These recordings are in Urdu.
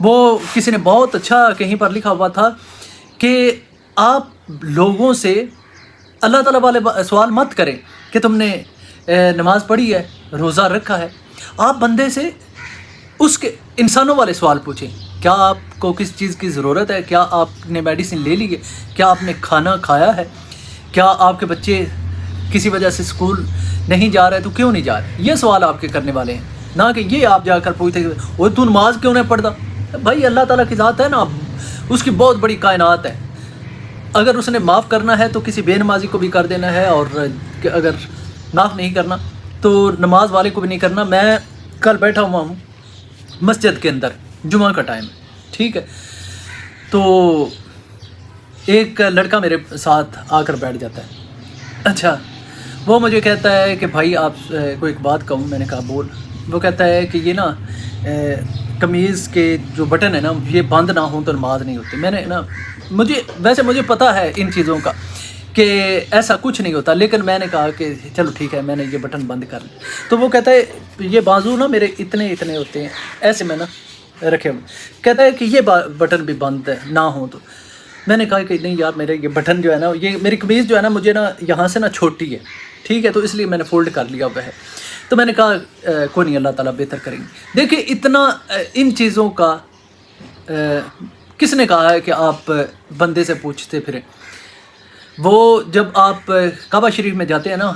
وہ کسی نے بہت اچھا کہیں پر لکھا ہوا تھا کہ آپ لوگوں سے اللہ تعالیٰ والے سوال مت کریں کہ تم نے نماز پڑھی ہے، روزہ رکھا ہے. آپ بندے سے اس کے انسانوں والے سوال پوچھیں. کیا آپ کو کس چیز کی ضرورت ہے؟ کیا آپ نے میڈیسن لے لی ہے؟ کیا آپ نے کھانا کھایا ہے؟ کیا آپ کے بچے کسی وجہ سے اسکول نہیں جا رہے تو کیوں نہیں جا رہے؟ یہ سوال آپ کے کرنے والے ہیں، نہ کہ یہ آپ جا کر پوچھتے کہ وہ تو نماز کیوں نہیں پڑھتا. بھائی اللہ تعالیٰ کی ذات ہے نا، اس کی بہت بڑی کائنات ہے. اگر اس نے معاف کرنا ہے تو کسی بے نمازی کو بھی کر دینا ہے، اور اگر معاف نہیں کرنا تو نماز والے کو بھی نہیں کرنا. میں کل بیٹھا ہوا ہوں مسجد کے اندر، جمعہ کا ٹائم ہے، ٹھیک ہے. تو ایک لڑکا میرے ساتھ آ کر بیٹھ جاتا ہے. اچھا، وہ مجھے کہتا ہے کہ بھائی آپ کو ایک بات کہوں. میں نے کہا بول. وہ کہتا ہے کہ یہ نا قمیض کے جو بٹن ہے نا، یہ بند نہ ہوں تو نماز نہیں ہوتی. میں نے نا مجھے پتہ ہے ان چیزوں کا کہ ایسا کچھ نہیں ہوتا، لیکن میں نے کہا کہ چلو ٹھیک ہے، میں نے یہ بٹن بند کر لی. تو وہ کہتا ہے یہ بازو نا میرے اتنے ہوتے ہیں ایسے میں نا رکھے ہوئے. کہتا ہے کہ یہ بٹن بھی بند نہ ہوں تو. میں نے کہا کہ نہیں یار، میرے یہ بٹن جو ہے نا، یہ میری قمیض جو ہے نا، مجھے نا یہاں سے نا چھوٹی ہے، ٹھیک ہے، تو اس لیے میں نے فولڈ کر لیا ہوا ہے. تو میں نے کہا کوئی نہیں، اللہ تعالیٰ بہتر کریں گے. دیکھیں اتنا ان چیزوں کا کس نے کہا ہے کہ آپ بندے سے پوچھتے پھریں. وہ جب آپ کعبہ شریف میں جاتے ہیں نا،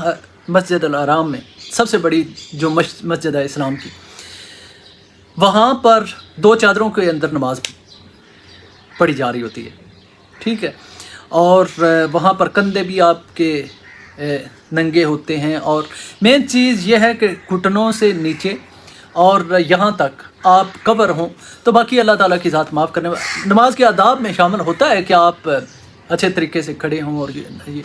مسجد الحرام میں، سب سے بڑی جو مسجد ہے اسلام کی، وہاں پر 2 چادروں کے اندر نماز پڑھی جا رہی ہوتی ہے، ٹھیک ہے. اور وہاں پر کندھے بھی آپ کے ننگے ہوتے ہیں. اور مین چیز یہ ہے کہ گھٹنوں سے نیچے اور یہاں تک آپ کور ہوں. تو باقی اللہ تعالیٰ کی ذات معاف کرنے نماز کے آداب میں شامل ہوتا ہے کہ آپ اچھے طریقے سے کھڑے ہوں. اور یہ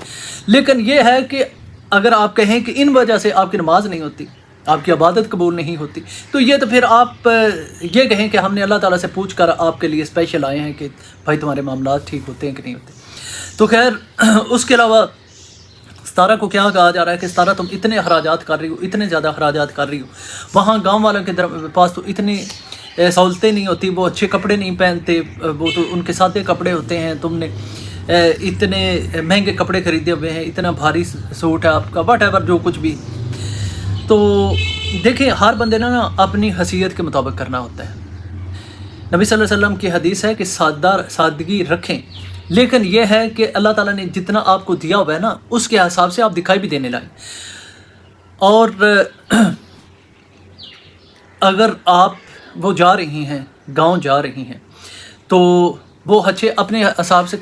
لیکن یہ ہے کہ اگر آپ کہیں کہ ان وجہ سے آپ کی نماز نہیں ہوتی، آپ کی عبادت قبول نہیں ہوتی، تو یہ تو پھر آپ یہ کہیں کہ ہم نے اللہ تعالیٰ سے پوچھ کر آپ کے لیے اسپیشل آئے ہیں کہ بھائی تمہارے معاملات ٹھیک ہوتے ہیں کہ نہیں ہوتے. تو خیر، اس کے علاوہ ستارہ کو کیا کہا جا رہا ہے کہ ستارہ تم اتنے اخراجات کر رہی ہو، اتنے زیادہ اخراجات کر رہی ہو. وہاں گاؤں والوں کے پاس تو اتنی سہولتیں نہیں ہوتی، وہ اچھے کپڑے نہیں پہنتے، وہ تو ان کے سادے کپڑے ہوتے ہیں. تم نے اتنے مہنگے کپڑے خریدے ہوئے ہیں، اتنا بھاری سوٹ ہے آپ کا، واٹ ایور جو کچھ بھی. تو دیکھیں، ہر بندے نے نا اپنی حیثیت کے مطابق کرنا ہوتا ہے. نبی صلی اللہ علیہ وسلم کی حدیث ہے کہ سادگی رکھیں، لیکن یہ ہے کہ اللہ تعالیٰ نے جتنا آپ کو دیا ہوا ہے نا، اس کے حساب سے آپ دکھائی بھی دینے لائیں. اور اگر آپ وہ جا رہی ہیں، گاؤں جا رہی ہیں، تو وہ اچھے اپنے حساب سے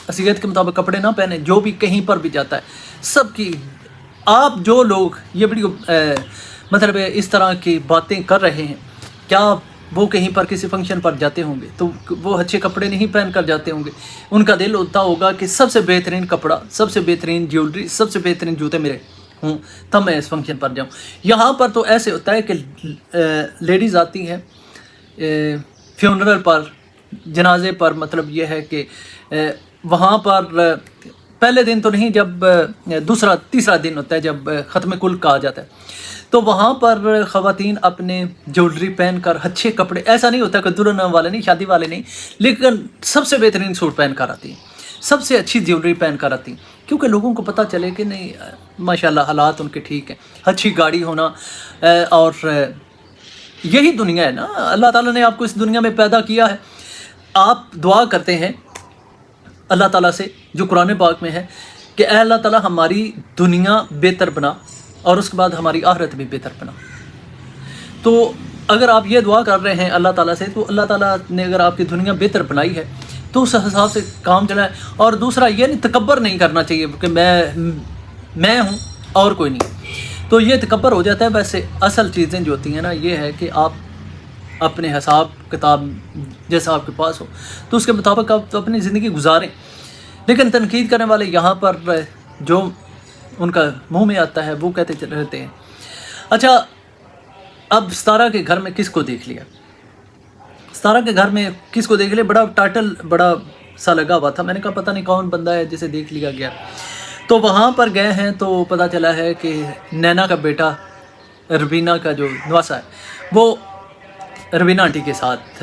حیثیت کے مطابق کپڑے نہ پہنیں. جو بھی کہیں پر بھی جاتا ہے، سب کی آپ جو لوگ یہ بڑی مطلب اس طرح کی باتیں کر رہے ہیں، کیا وہ کہیں پر کسی فنکشن پر جاتے ہوں گے تو وہ اچھے کپڑے نہیں پہن کر جاتے ہوں گے. ان کا دل ہوتا ہوگا کہ سب سے بہترین کپڑا، سب سے بہترین جیولری، سب سے بہترین جوتے میرے ہوں تب میں اس فنکشن پر جاؤں. یہاں پر تو ایسے ہوتا ہے کہ لیڈیز آتی ہیں فیونرل پر، جنازے پر. مطلب یہ ہے کہ وہاں پر پہلے دن تو نہیں، جب دوسرا تیسرا دن ہوتا ہے، جب ختم کل کہا جاتا ہے، تو وہاں پر خواتین اپنے جیولری پہن کر اچھے کپڑے، ایسا نہیں ہوتا کہ دلہن والے نہیں، شادی والے نہیں، لیکن سب سے بہترین سوٹ پہن کر آتی ہیں، سب سے اچھی جیولری پہن کر آتی ہیں، کیونکہ لوگوں کو پتہ چلے کہ نہیں ماشاءاللہ حالات ان کے ٹھیک ہیں. اچھی گاڑی ہونا، اور یہی دنیا ہے نا. اللہ تعالیٰ نے آپ کو اس دنیا میں پیدا کیا ہے. آپ دعا کرتے ہیں اللہ تعالیٰ سے، جو قرآن پاک میں ہے، کہ اے اللہ تعالیٰ ہماری دنیا بہتر بنا اور اس کے بعد ہماری آخرت بھی بہتر بنا. تو اگر آپ یہ دعا کر رہے ہیں اللہ تعالیٰ سے، تو اللہ تعالیٰ نے اگر آپ کی دنیا بہتر بنائی ہے تو اس حساب سے کام چلائیں. اور دوسرا یہ نہیں، تکبر نہیں کرنا چاہیے کہ میں ہوں اور کوئی نہیں، تو یہ تکبر ہو جاتا ہے. ویسے اصل چیزیں جو ہوتی ہیں نا، یہ ہے کہ آپ اپنے حساب کتاب جیسا آپ کے پاس ہو تو اس کے مطابق آپ اپنی زندگی گزاریں. لیکن تنقید کرنے والے یہاں پر جو ان کا منہ میں آتا ہے وہ کہتے رہتے ہیں. اچھا، اب ستارہ کے گھر میں کس کو دیکھ لیا؟ ستارہ کے گھر میں کس کو دیکھ لیا؟ بڑا ٹائٹل بڑا سا لگا ہوا تھا. میں نے کہا پتہ نہیں کون بندہ ہے جسے دیکھ لیا گیا. تو وہاں پر گئے ہیں تو پتہ چلا ہے کہ نینا کا بیٹا روینہ کا جو نواسا ہے، وہ روینہ آنٹی کے ساتھ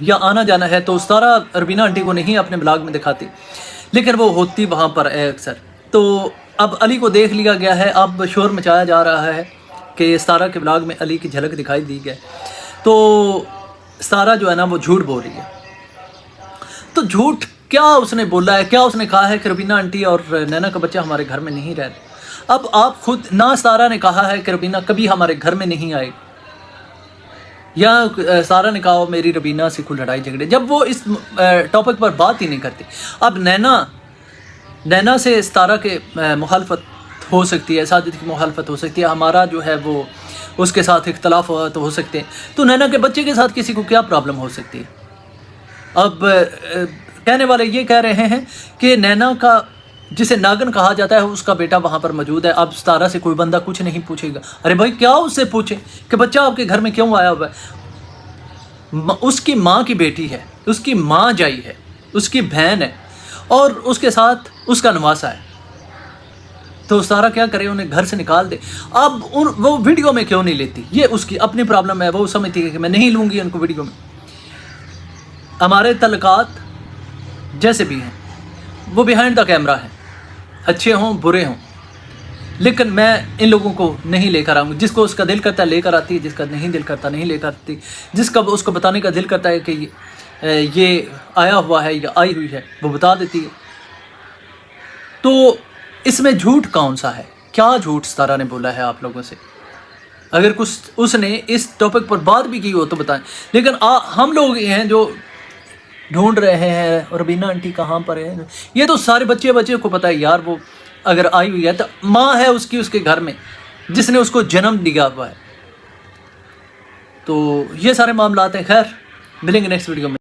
یا آنا جانا ہے تو ستارہ ربینہ آنٹی کو نہیں اپنے بلاگ میں دکھاتی، لیکن وہ ہوتی وہاں پر ہے اکثر۔ تو اب علی کو دیکھ لیا گیا ہے، اب شور مچایا جا رہا ہے کہ ستارہ کے بلاگ میں علی کی جھلک دکھائی دی گئی، تو ستارہ جو ہے نا وہ جھوٹ بول رہی ہے۔ تو جھوٹ کیا اس نے بولا ہے، کیا اس نے کہا ہے کہ ربینہ آنٹی اور نینا کا بچہ ہمارے گھر میں نہیں رہتے؟ اب آپ خود، نہ ستارہ نے کہا ہے کہ ربینہ کبھی ہمارے گھر میں نہیں آئے، یا ستارہ نے کہا میری ربینہ سے کوئی لڑائی جھگڑے، جب وہ اس ٹاپک پر بات ہی نہیں کرتی۔ اب نینا سے ستارہ کے مخالفت ہو سکتی ہے، ساجد کی مخالفت ہو سکتی ہے، ہمارا جو ہے وہ اس کے ساتھ اختلاف تو ہو سکتے ہیں، تو نینا کے بچے کے ساتھ کسی کو کیا پرابلم ہو سکتی ہے؟ اب کہنے والے یہ کہہ رہے ہیں کہ نینا کا، جسے ناگن کہا جاتا ہے، اس کا بیٹا وہاں پر موجود ہے، اب ستارہ سے کوئی بندہ کچھ نہیں پوچھے گا۔ ارے بھائی کیا اس سے پوچھے کہ بچہ آپ کے گھر میں کیوں آیا ہوا ہے؟ اس کی ماں کی بیٹی ہے، اس کی ماں جائی ہے، اس کی بہن ہے، اور اس کے ساتھ اس کا نواسا ہے، تو ستارہ کیا کرے، انہیں گھر سے نکال دے۔ اب وہ ویڈیو میں کیوں نہیں لیتی؟ یہ اس کی اپنی پرابلم ہے، وہ سمجھتی ہے کہ میں نہیں لوں گی ان کو ویڈیو میں۔ ہمارے تعلقات جیسے بھی ہیں وہ بیہائنڈ دا کیمرہ ہیں، اچھے ہوں برے ہوں، لیکن میں ان لوگوں کو نہیں لے کر آؤں گی۔ جس کو اس کا دل کرتا ہے لے کر آتی ہے، جس کا نہیں دل کرتا نہیں لے کر آتی، جس کا اس کو بتانے کا دل کرتا ہے کہ یہ آیا ہوا ہے یا آئی ہوئی ہے، وہ بتا دیتی ہے۔ تو اس میں جھوٹ کون سا ہے؟ کیا جھوٹ ستارہ نے بولا ہے آپ لوگوں سے؟ اگر کچھ اس نے اس ٹاپک پر بات بھی کی ہو تو بتائیں، لیکن ہم لوگ یہ ہیں جو ڈھونڈ رہے ہیں ربینہ آنٹی کہاں پر ہے۔ یہ تو سارے بچے کو پتہ ہے یار، وہ اگر آئی ہوئی ہے تو ماں ہے اس کی، اس کے گھر میں، جس نے اس کو جنم دیا ہوا ہے۔ تو یہ سارے معاملات ہیں۔ خیر، ملیں گے نیکسٹ ویڈیو میں۔